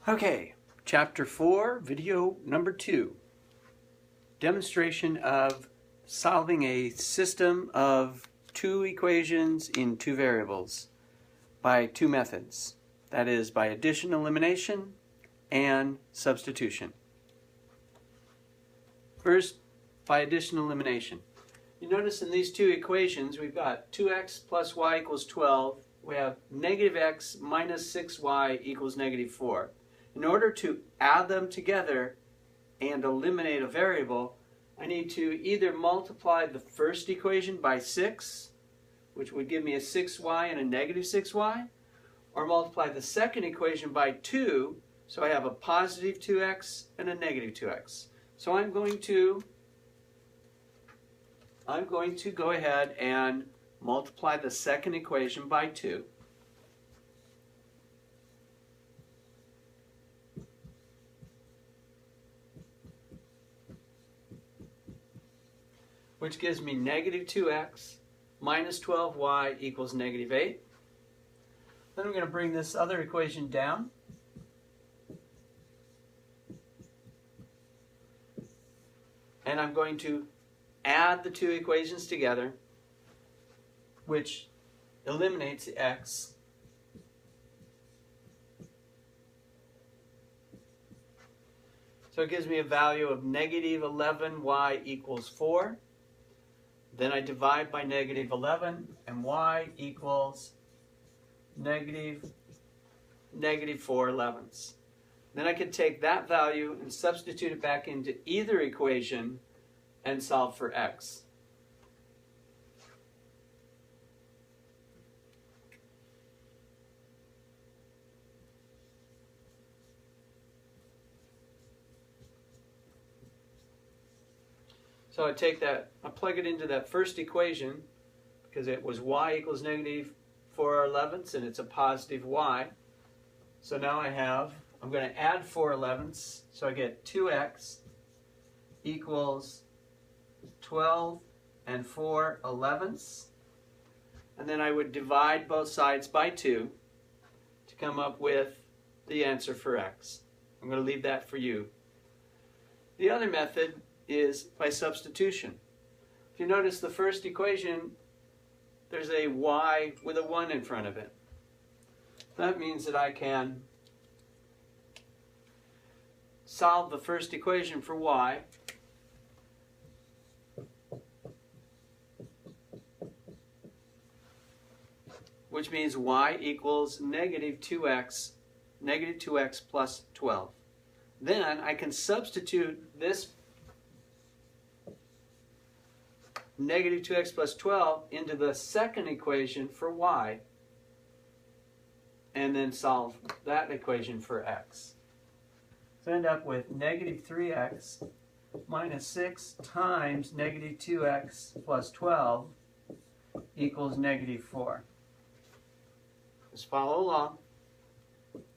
Okay, Chapter 4, video number 2. Demonstration of solving a system of two equations in two variables by two methods. That is, by addition, elimination, and substitution. First, by addition, elimination. You notice in these two equations we've got 2x plus y equals 12. We have negative x minus 6y equals negative 4. In order to add them together and eliminate a variable, I need to either multiply the first equation by 6, which would give me a 6y and a negative 6y, or multiply the second equation by 2, so I have a positive 2x and a negative 2x. So I'm going to go ahead and multiply the second equation by 2. Which gives me negative 2x minus 12y equals negative 8. Then I'm going to bring this other equation down. And I'm going to add the two equations together, which eliminates the x. So it gives me a value of negative 11y equals 4. Then I divide by negative 11, and y equals negative 4/11. Then I can take that value and substitute it back into either equation and solve for x. So I take that, I plug it into that first equation because it was y equals negative 4/11 and it's a positive y. So now I'm going to add 4/11, so I get 2x equals 12 and 4/11. And then I would divide both sides by 2 to come up with the answer for x. I'm going to leave that for you. The other method is by substitution. If you notice the first equation, there's a y with a 1 in front of it. That means that I can solve the first equation for y, which means y equals negative 2x plus 12. Then I can substitute this negative 2x plus 12 into the second equation for y, and then solve that equation for x. So I end up with negative 3x minus 6 times negative 2x plus 12 equals negative 4. Just follow along.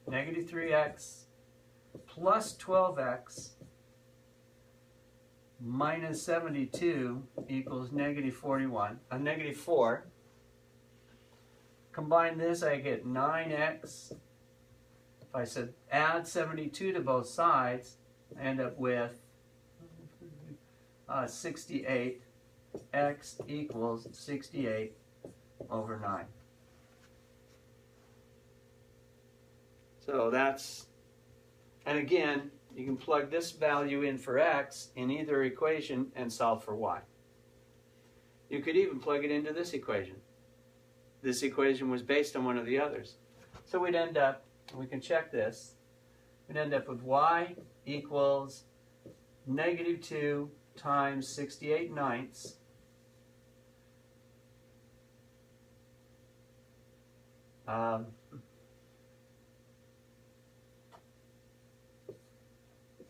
Negative 3x plus 12x minus 72 equals negative 4. Combine this, I get 9x. If I said add 72 to both sides, I end up with 68. X equals 68 over 9. So that's, and again, you can plug this value in for x in either equation and solve for y. You could even plug it into this equation. This equation was based on one of the others. So we'd end up, and we can check this, we'd end up with y equals negative 2 times 68/9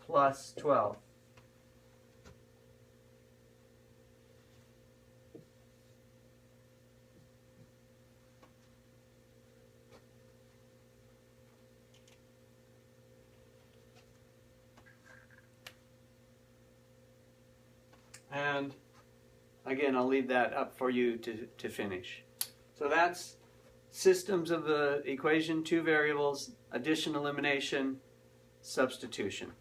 plus 12. And again, I'll leave that up for you to finish. So that's systems of the equation, two variables, addition, elimination, substitution.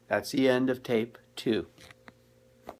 That's the end of tape 2.